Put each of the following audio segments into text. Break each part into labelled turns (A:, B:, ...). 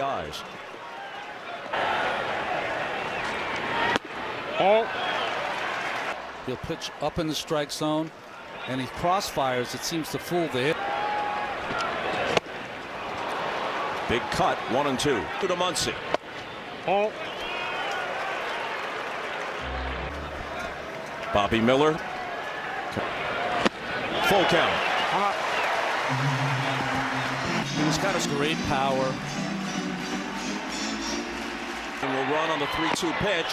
A: Eyes.
B: He'll pitch up in the strike zone, and he crossfires. It seems to fool the hit.
A: Big cut, 1-2 to Muncy. Bobby Miller. Full count.
B: He's got his great power.
A: And will run on the 3-2 pitch.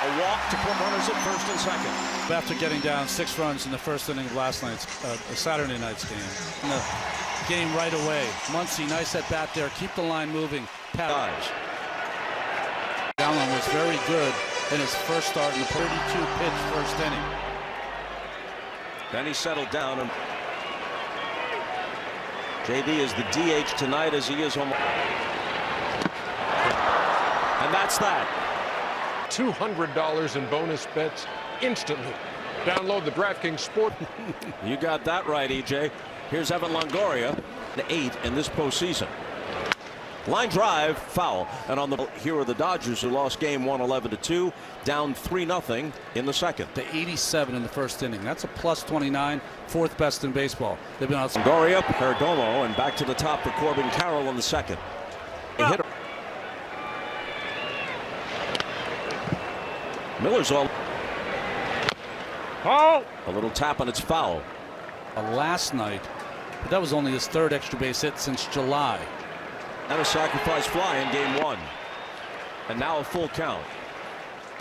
A: A walk to put runners at first and second.
B: After getting down 6 runs in the first inning of last night's Saturday night's game. In the game right away. Muncy, nice at bat there. Keep the line moving.
A: Guys.
B: Allen was very good in his first start in the 32-pitch first inning.
A: Then he settled down. And JD is the DH tonight as he is home. And that's that.
C: $200 in bonus bets instantly. Download the DraftKings Sport.
A: You got that right, EJ. Here's Evan Longoria, 8 in this postseason. Line drive, foul. And on the here are the Dodgers, who lost game 1 11-2, down 3-0 in the second.
B: To 87 in the first inning. That's a plus 29, 4th best in baseball. They've been out.
A: Longoria, Perdomo, and back to the top for Corbin Carroll in the second. He hit. Miller's all. A little tap and it's foul.
B: Last night, but that was only his 3rd extra base hit since July.
A: And a sacrifice fly in game 1. And now a full count.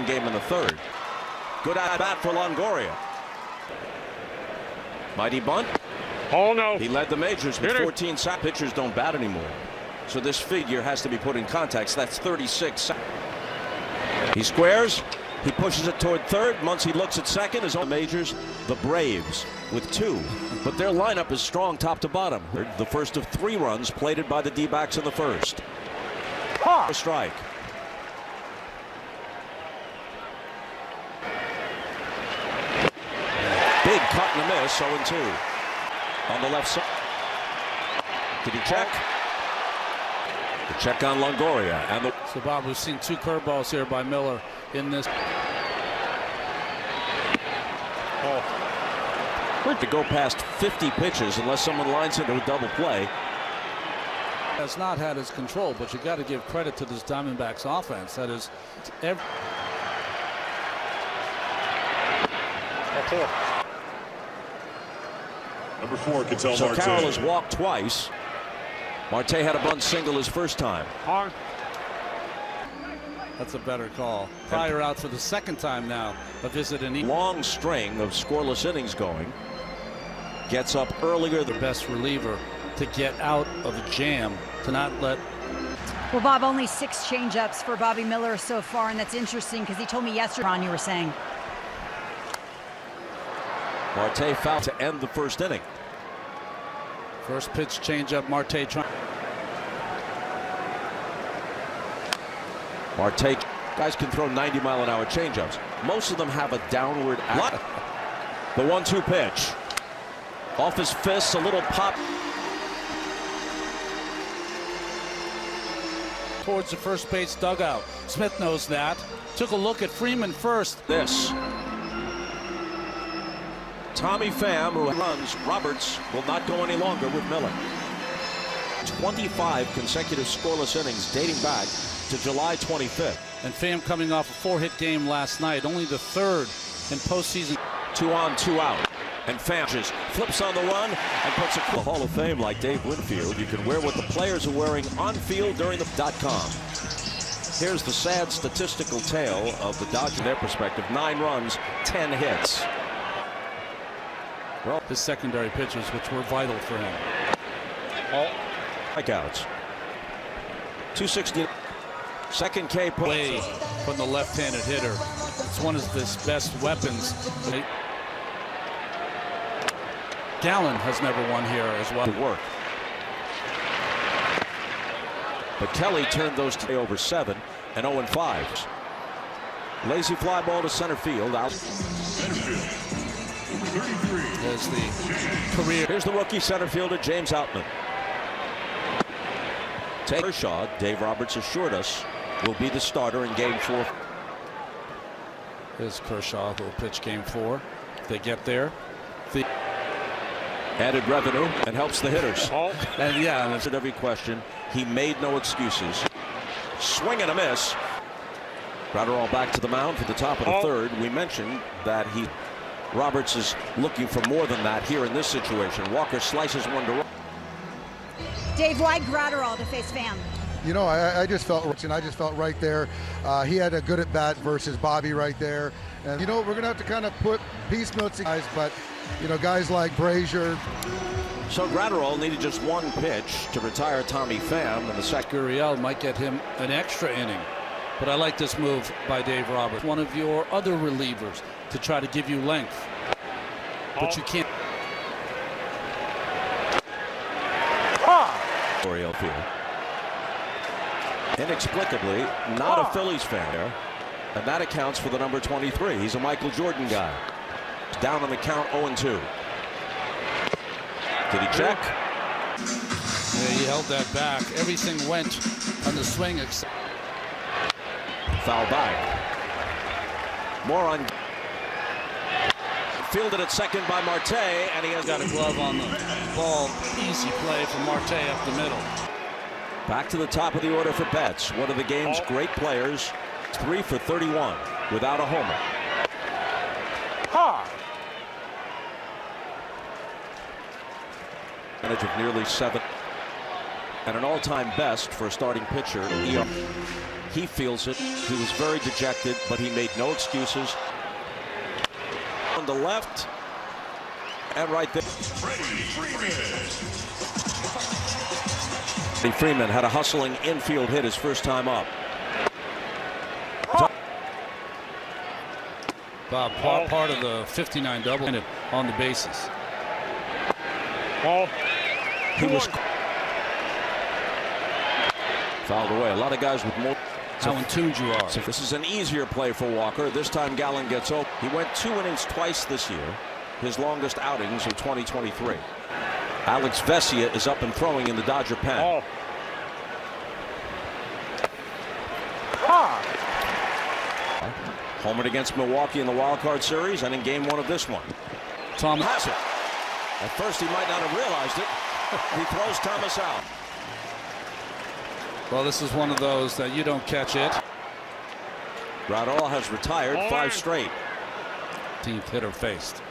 A: Game in the 3rd. Good at bat for Longoria. Mighty bunt.
C: Oh no.
A: He led the majors with 14 sack. Pitchers don't bat anymore. So this figure has to be put in context. That's 36. He squares. He pushes it toward third. Muncy looks at second. His own majors, the Braves, with 2. But their lineup is strong top to bottom. The first of 3 runs plated by the D-backs in the first. A strike. Big cut and a miss, 0-2. On the left side. Did he check? The check on Longoria. And
B: so, Bob, we've seen 2 curveballs here by Miller in this.
A: To go past 50 pitches unless someone lines into a double play.
B: Has not had his control, but you got to give credit to this Diamondbacks offense. That is every.
D: Number 4, Ketel
A: So
D: Marte.
A: Carroll has walked twice. Marte had a bunt single his first time.
B: That's a better call. Pryor out for the 2nd time now. A visit in
A: long string of scoreless innings going. Gets up earlier.
B: The best reliever to get out of a jam, to not let.
E: Well, Bob, only 6 changeups for Bobby Miller so far, and that's interesting because he told me yesterday, Ron, you were saying.
A: Marte fouled to end the first inning.
B: First pitch changeup, Marte trying.
A: Marte, guys can throw 90-mile-an-hour changeups. Most of them have a downward. The 1-2 pitch. Off his fists, a little pop.
B: Towards the first base dugout. Smith knows that. Took a look at Freeman first.
A: This. Tommy Pham, who runs. Roberts will not go any longer with Miller. 25 consecutive scoreless innings dating back to July 25th.
B: And Pham coming off a 4-hit game last night, only the 3rd in postseason.
A: 2 on, 2 out. And Pham just flips on the run and puts a Hall of Fame like Dave Winfield. You can wear what the players are wearing on field during the .com. Here's the sad statistical tale of the Dodgers from their perspective. 9 runs, 10 hits.
B: Well, his secondary pitches, which were vital for him.
A: Strikeouts. 260. Second K
B: away from the left-handed hitter. It's one of his best weapons. Gallen has never won here as well.
A: To work. But Kelly turned those to over 7 and 0-5. Lazy fly ball to center field. Out.
B: As the career.
A: Here's the rookie center fielder, James Outman. Take Kershaw, Dave Roberts assured us, will be the starter in Game 4.
B: Here's Kershaw, who will pitch Game 4. If they get there.
A: Added revenue and helps the hitters.
B: And yeah, and
A: answered every question. He made no excuses. Swing and a miss. Gratterall back to the mound for the top of the third. We mentioned that Roberts is looking for more than that here in this situation. Walker slices one to right.
E: Dave, why Gratterall to face Pham?
D: You know, I just felt right there. He had a good at bat versus Bobby right there. And you know, we're gonna have to kind of put piecemeal guys, but you know, guys like Brazier.
A: So Gratterall needed just one pitch to retire Tommy Pham, and the second.
B: Gurriel might get him an extra inning. But I like this move by Dave Roberts, one of your other relievers, to try to give you length. But you can't.
A: Oriole Field. Inexplicably, not a Phillies fan there, and that accounts for the number 23. He's a Michael Jordan guy. Down on the count, 0-2. Did he check?
B: Yeah, he held that back. Everything went on the swing except.
A: Foul back. More on. Fielded at second by Marte, and he has
B: got a glove on the ball. Easy play from Marte up the middle.
A: Back to the top of the order for Betts. One of the game's great players. 3 for 31 without a homer. Advantage of nearly 7 and an all-time best for a starting pitcher. He feels it. He was very dejected, but he made no excuses. On the left and right there. Freeman had a hustling infield hit his first time up.
B: Bob, part of the 59 double on the bases.
A: He was fouled away. A lot of guys with more.
B: How in tune you are.
A: So this is an easier play for Walker. This time Gallen gets open. He went 2 innings twice this year. His longest outings of 2023. Alex Vesia is up and throwing in the Dodger pen. Homered against Milwaukee in the wild card series and in Game 1 of this one.
B: Tom
A: has it. At first he might not have realized it. He throws Thomas out.
B: Well, this is one of those that you don't catch it.
A: Gratterall has retired 5 straight.
B: 10th hitter faced.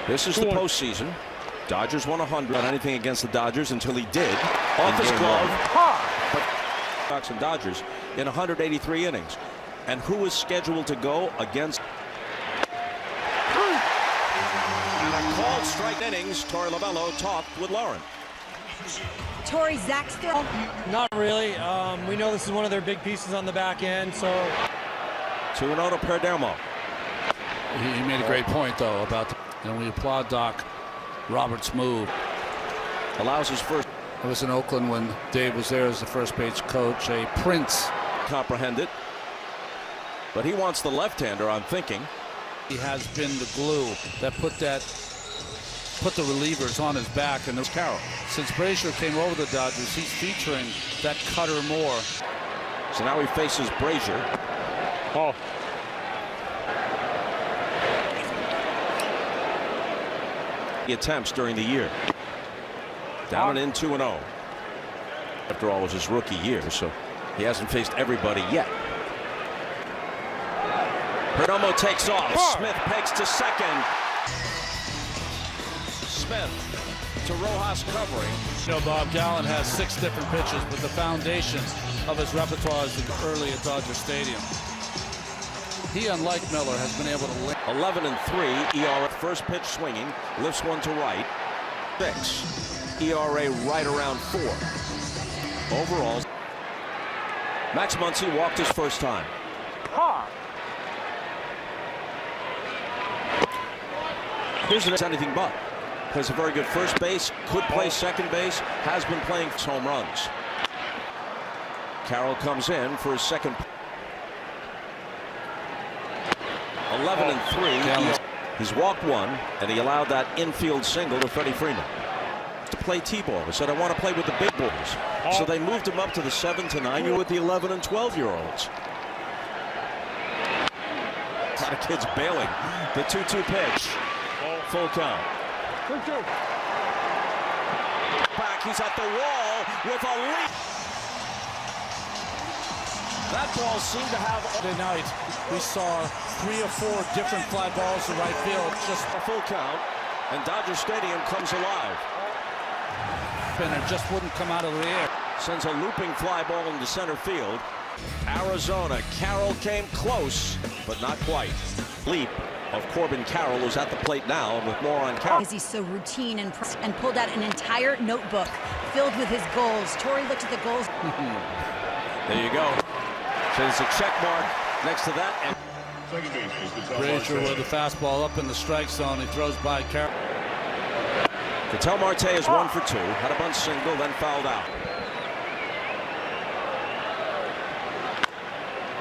A: This is the postseason. Dodgers won 100 on anything against the Dodgers until he did. Off his glove. But Sox and Dodgers in 183 innings. And who is scheduled to go against? And a called strike innings. Torey Lovello talked with Lauren.
E: Torey, Zach's throw.
F: Not really. We know this is one of their big pieces on the back end, so.
A: 2-0 to Perdomo.
B: He made a great point, though, about and we applaud Doc Roberts' move.
A: Allows his first.
B: I was in Oakland when Dave was there as the first base coach. A prince.
A: Comprehend it. But he wants the left-hander, I'm thinking.
B: He has been the glue that put the relievers on his back. And there's Carroll. Since Brazier came over the Dodgers, he's featuring that cutter more.
A: So now he faces Brazier. Attempts during the year. Down and in 2-0. After all, it was his rookie year, so he hasn't faced everybody yet. Perdomo takes off. Smith pegs to second. Smith to Rojas covering.
B: You know, Bob, Gallen has 6 different pitches, but the foundation of his repertoire is early at Dodger Stadium. He, unlike Miller, has been able to link.
A: 11-3 ERA. First pitch swinging, lifts one to right. 6 ERA right around 4. Overall, Max Muncy walked his first time. Here's anything but. Plays a very good first base, could play second base, has been playing home runs. Carroll comes in for his second. 11-3. He's walked one, and he allowed that infield single to Freddie Freeman to play T-ball. He said, I want to play with the big boys. So they moved him up to the 7 to 9. You're with the 11 and 12-year-olds. A lot of kids bailing. The 2-2 pitch. Full count. Back, he's at the wall with a leap. That ball seemed to have
B: Tonight, we saw 3 or 4 different fly balls to right field.
A: just a full count, and Dodger Stadium comes alive.
B: Spinner just wouldn't come out of the air.
A: Sends a looping fly ball into center field. Arizona, Carroll came close, but not quite. Leap of Corbin Carroll, who's at the plate now, and with more on Carroll.
E: Because he's so routine and pulled out an entire notebook filled with his goals. Torrey looked at the goals.
A: There you go. So there's a check mark next to that. And
B: Brazier with the fastball up in the strike zone. He throws by Carroll.
A: Ketel Marte is 1 for 2. Had a bunt single, then fouled out.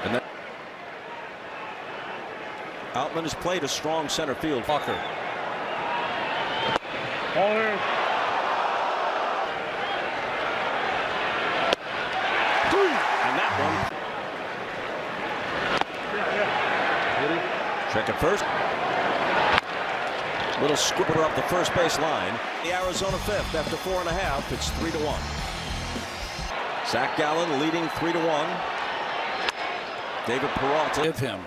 A: And then Outman has played a strong center field.
B: Walker.
A: And that one. Check it first. Little squibber up the first base line. The Arizona 5th after 4.5. It's 3-1. Zach Gallen leading 3-1. David Peralta.
B: Give him.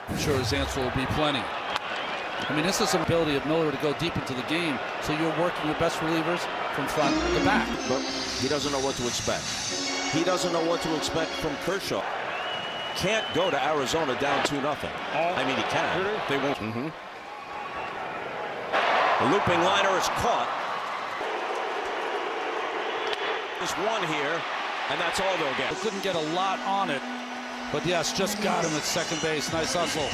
B: I'm sure his answer will be plenty. I mean, this is an ability of Miller to go deep into the game, so you're working your best relievers from front to back.
A: But he doesn't know what to expect. He doesn't know what to expect from Kershaw. Can't go to Arizona down 2-0. I mean, he can. They won't. The looping liner is caught. There's one here, and that's all they'll get.
B: They couldn't get a lot on it, but yes, just got him at second base. Nice hustle.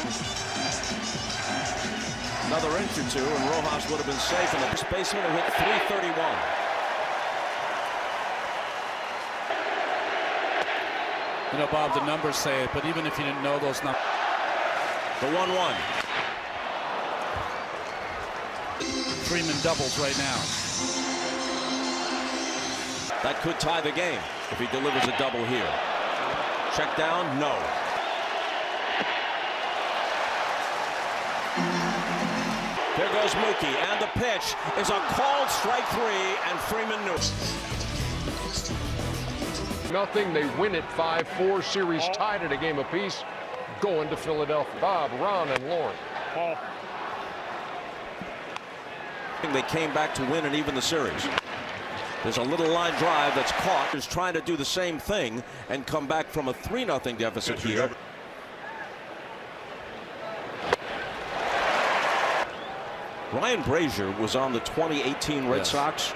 A: Another inch or two, and Rojas would have been safe. And the first baseman who hit 331.
B: You know, Bob, the numbers say it, but even if you didn't know those numbers.
A: The 1-1.
B: Freeman doubles right now.
A: That could tie the game if he delivers a double here. Check down, no. There goes Mookie, and the pitch is a called strike 3, and Freeman knew it.
C: Nothing. They win it 5-4. Series tied at a game apiece. Going to Philadelphia. Bob, Ron, and Lauren.
A: They came back to win and even the series. There's a little line drive that's caught. Is trying to do the same thing and come back from a 3-0 deficit here. Ryan Brazier was on the 2018 Red Sox.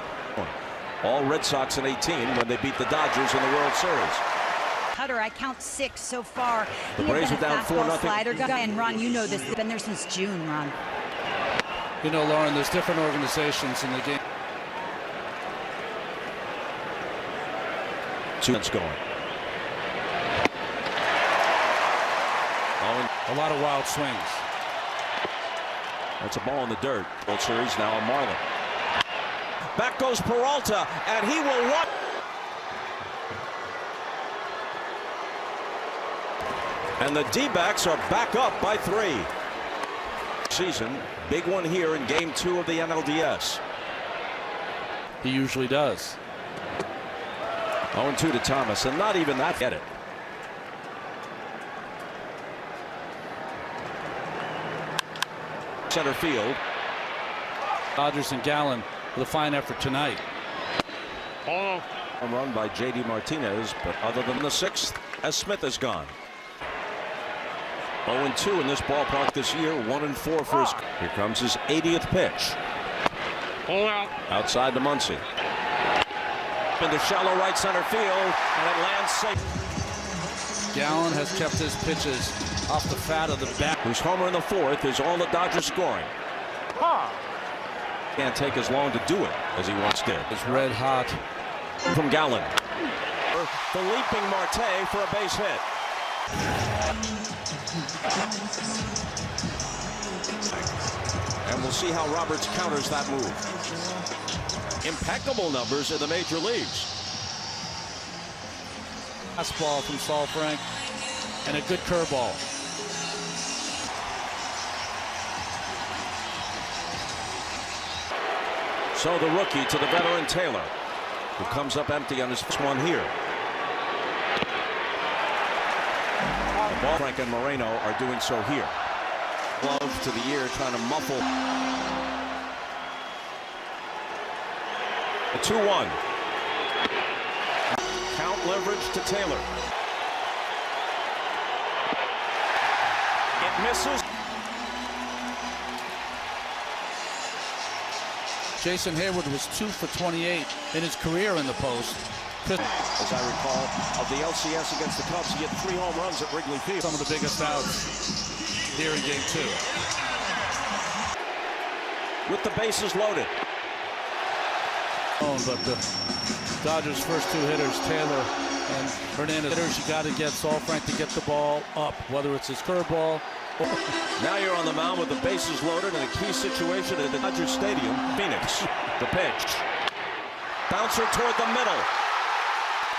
A: All Red Sox in 18 when they beat the Dodgers in the World Series.
E: Cutter, I count 6 so far.
A: The
E: He
A: Braves
E: has
A: are
E: been a
A: down
E: fastball
A: 4-0.
E: slider guy, and Ron, you know this. They've been there since June, Ron.
B: You know, Lauren, there's different organizations in the game.
A: 2 minutes going.
B: A lot of wild swings.
A: That's a ball in the dirt. World Series now a Marlin. Back goes Peralta, and he will run. And the D-backs are back up by 3. Season, big one here in Game 2 of the NLDS.
B: He usually does.
A: 0-2 to Thomas, and not even that. Get it. Center field.
B: Dodgers and Gallen with a fine effort tonight.
A: Home run by J.D. Martinez, but other than the 6th, as Smith is gone. 0-2 in this ballpark this year, 1-4 for his. Here comes his 80th pitch. Outside to Muncy. Into shallow right center field, and it lands safe.
B: Gallen has kept his pitches off the fat of the bat.
A: Whose homer in the 4th is all the Dodgers scoring. Can't take as long to do it as he once did.
B: It's red hot.
A: From Gallen. The leaping Marte for a base hit. we'll see how Roberts counters that move. Impeccable numbers in the major leagues.
B: Fastball from Saul Frank and a good curveball.
A: So the rookie to the veteran Taylor, who comes up empty on his first one here. The ball, Frank and Moreno are doing so here. Glove to the ear, trying to muffle. The 2-1. Count leverage to Taylor. It misses.
B: Jason Hayward was 2 for 28 in his career in the post.
A: As I recall, of the LCS against the Cubs, he had 3 home runs at Wrigley Field.
B: Some of the biggest outs here in Game 2.
A: With the bases loaded.
B: But the Dodgers' first 2 hitters, Taylor and Hernandez, hitters, you got to get Saul Frank to get the ball up, whether it's his curveball.
A: Now you're on the mound with the bases loaded in a key situation at the Dodger Stadium. Phoenix, the pitch. Bouncer toward the middle.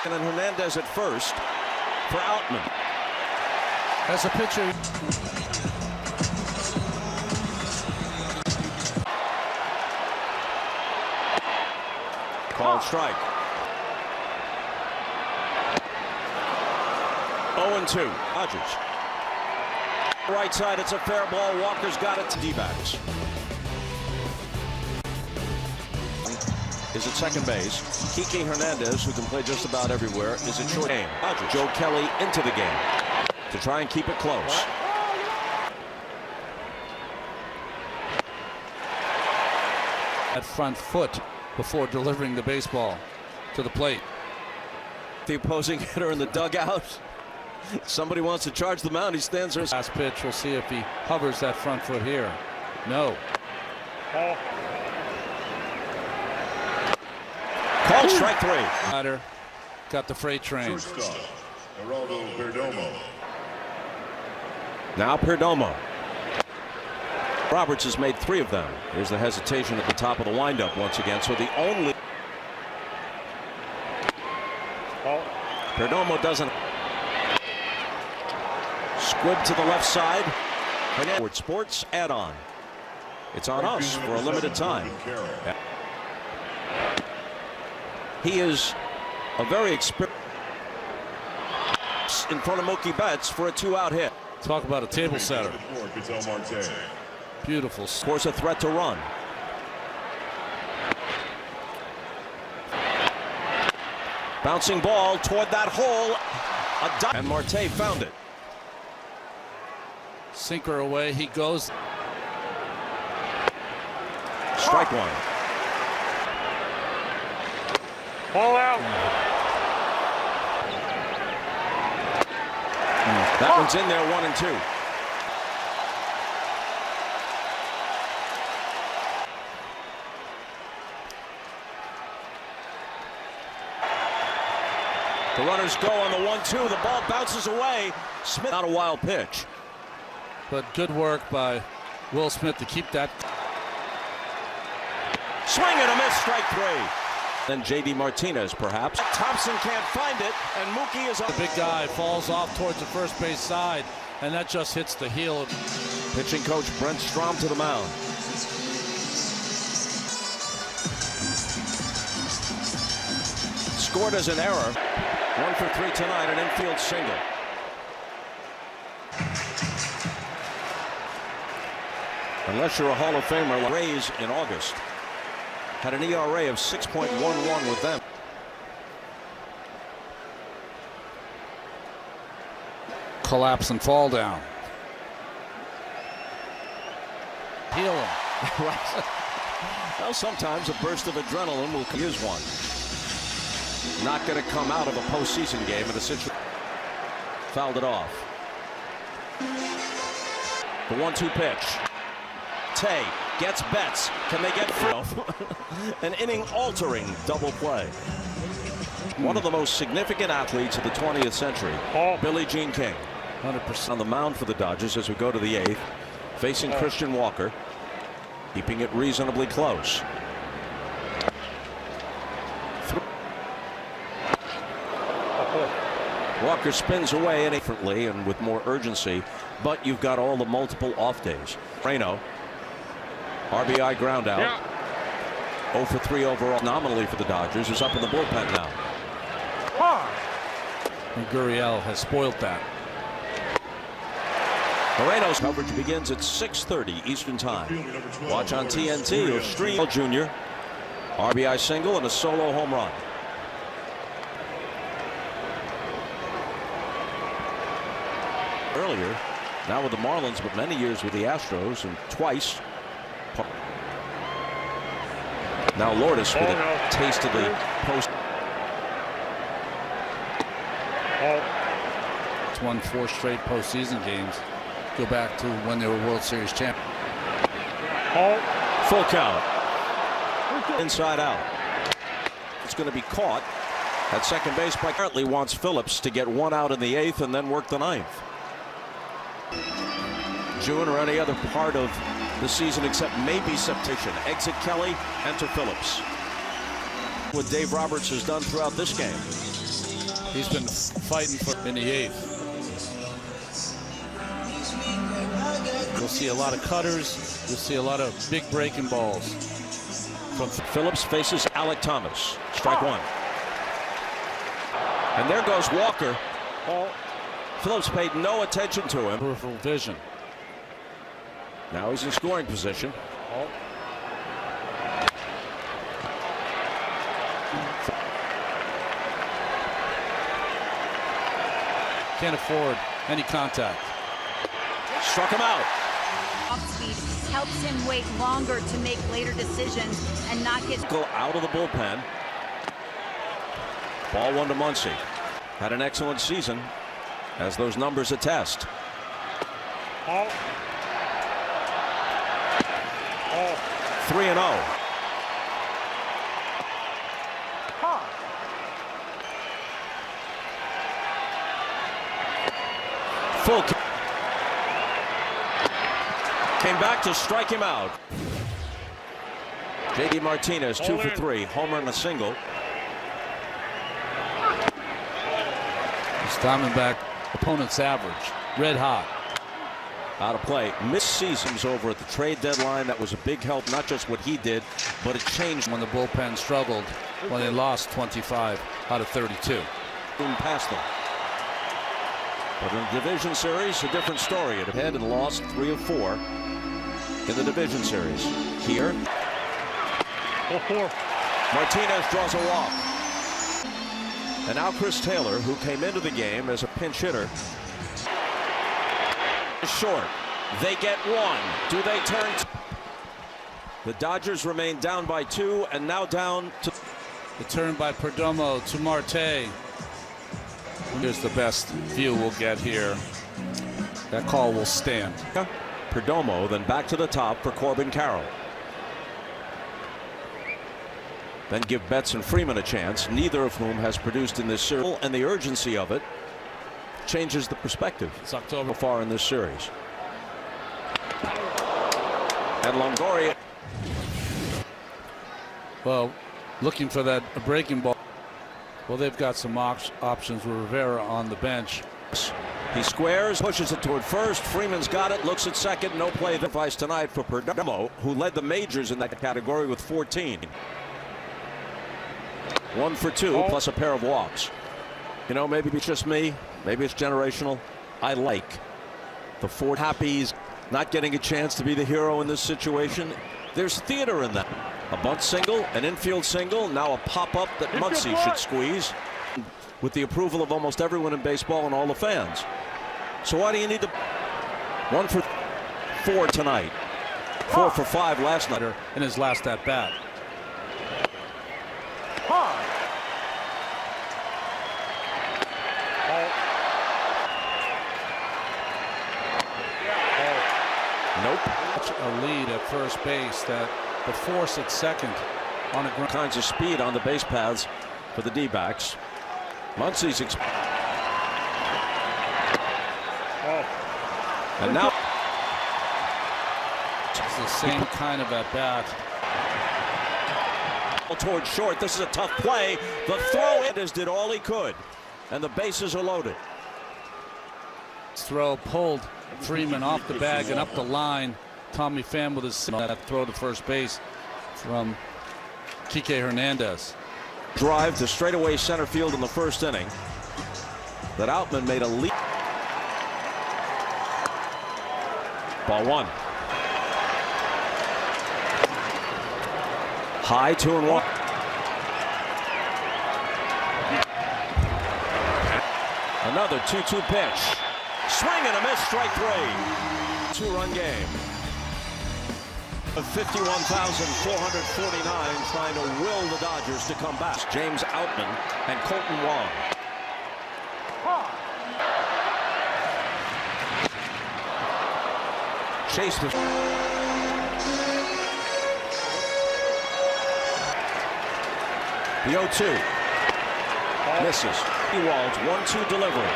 A: And then Hernandez at first for Outman.
B: As a pitcher.
A: Called strike. 0-2. Dodgers. Right side, it's a fair ball. Walker's got it to D-backs. Is at second base. Kike Hernandez, who can play just about everywhere, is at short game. Dodgers. Joe Kelly into the game to try and keep it close.
B: At front foot before delivering the baseball to the plate.
A: The opposing hitter in the dugout. Somebody wants to charge the mound. He stands there.
B: Last pitch. We'll see if he hovers that front foot here. No.
A: Called strike 3.
B: Ryder got the freight train.
A: Now Perdomo. Roberts has made 3 of them. Here's the hesitation at the top of the windup once again. So the only Perdomo doesn't. Squib to the left side. Sports add-on. It's on us for a limited time. He is a very experienced in front of Mookie Betts for a 2-out hit.
B: Talk about a table setter. Beautiful.
A: Of course, a threat to run. Bouncing ball toward that hole. And Marte found it.
B: Sinker away. He goes.
A: Strike 1.
F: Ball out.
A: That one's in there, 1-2. The runners go on the 1-2. The ball bounces away. Smith, not a wild pitch.
B: But good work by Will Smith to keep that.
A: Swing and a miss, strike 3. Then J.D. Martinez, perhaps. Thompson can't find it, and Mookie is up.
B: The big guy falls off towards the first base side, and that just hits the heel.
A: Pitching coach Brent Strom to the mound. Scored as an error. 1 for 3 tonight, an infield single. Unless you're a Hall of Famer, Rays in August had an ERA of 6.11 with them.
B: Collapse and fall down. Heal him.
A: Well, sometimes a burst of adrenaline will use one. Not going to come out of a postseason game in a situation. Fouled it off. The 1-2 pitch. Tay gets Betts. Can they get free? An inning-altering double play. One of the most significant athletes of the 20th century, Billie Jean King.
B: 100%.
A: On the mound for the Dodgers as we go to the 8th, facing Christian Walker. keeping it reasonably close. Walker spins away and differently and with more urgency, but you've got all the multiple off days. Reno, RBI ground out.
C: Yeah.
A: 0 for 3 overall nominally for the Dodgers, is up in the bullpen now.
B: And Gurriel has spoiled that.
A: Moreno's coverage begins at 6:30 Eastern Time. Watch on TNT or stream. Jr. RBI single and a solo home run. Earlier, now with the Marlins, but many years with the Astros and twice. Now Lourdes with a taste of the post.
B: It's won 4 straight postseason games. Go back to when they were World Series champions.
A: Full count. Inside out. It's going to be caught at second base. Apparently wants Phillips to get 1 out in the 8th and then work the 9th. June or any other part of the season except maybe septation. Exit Kelly, enter Phillips. What Dave Roberts has done throughout this game.
B: He's been fighting for in the 8th. You'll see a lot of cutters. You'll see a lot of big breaking balls.
A: From Phillips faces Alec Thomas. Strike 1. And there goes Walker. Phillips paid no attention to him.
B: Peripheral vision.
A: Now he's in scoring position.
B: Can't afford any contact.
A: Struck him out.
E: Off speed helps him wait longer to make later decisions and not get
A: Go out of the bullpen. Ball 1 to Muncy. Had an excellent season, as those numbers attest. 3-0. Full. Came back to strike him out. J.D. Martinez 2 for 3. Homer and a single.
B: His Diamondback opponent's average. Red hot.
A: Out of play. Missed seasons over at the trade deadline. That was a big help, not just what he did, but it changed
B: When the bullpen struggled, when they lost 25 out of 32.
A: past them. But in the division series, a different story. It had and lost 3 of 4 in the division series. Here, Martinez draws a walk. And now Chris Taylor, who came into the game as a pinch hitter, is short. They get 1. Do they turn? The Dodgers remain down by 2 and now down to.
B: The turn by Perdomo to Marte. Here's the best view we'll get here. That call will stand.
A: Perdomo, then back to the top for Corbin Carroll. Then give Betts and Freeman a chance, neither of whom has produced in this series, and the urgency of it changes the perspective.
B: It's October.
A: So far in this series. And Longoria.
B: Well, looking for that breaking ball. Well, they've got some options with Rivera on the bench.
A: He squares, pushes it toward first. Freeman's got it, looks at second. No play device tonight for Perdomo, who led the majors in that category with 14. 1 for 2 plus a pair of walks. You know, maybe it's just me. Maybe it's generational. I like the 4 happies not getting a chance to be the hero in this situation. There's theater in that. A bunt single, an infield single, now a pop-up that Muncy should squeeze with the approval of almost everyone in baseball and all the fans. So why do you need to? 1 for 4 tonight. 4 for 5 last night.
B: In his last at bat.
A: Nope.
B: A lead at first base, that the force at second on a ground.
A: Kinds of speed on the base paths for the D-backs. Muncy's and now
B: This is the same kind of at bat.
A: Towards short. This is a tough play. The throw in did all he could, and the bases are loaded.
B: Throw pulled Freeman off the bag and up the line. Tommy Pham with his that throw to first base from Kike Hernandez.
A: Drive to straightaway center field in the first inning. That Outman made a leap. Ball one. High 2-1. Another 2-2 pitch. Swing and a miss, strike three. Two-run game. 51,449 trying to will the Dodgers to come back. James Outman and Colton Wong. Chase the The 0-2 misses. Ewald's 1-2 delivery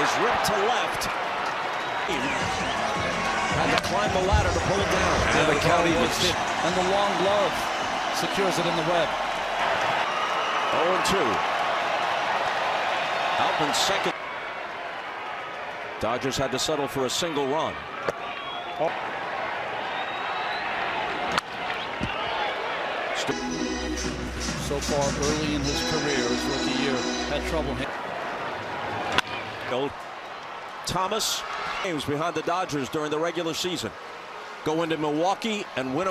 A: is ripped to left. Had to climb the ladder to pull it down. And the count evens.
B: And the long glove secures it in the web.
A: 0-2. Outman's second. Dodgers had to settle for a single run.
B: So far early in his career, his rookie year, had trouble hitting.
A: Thomas games behind the Dodgers during the regular season. Go into Milwaukee and win them.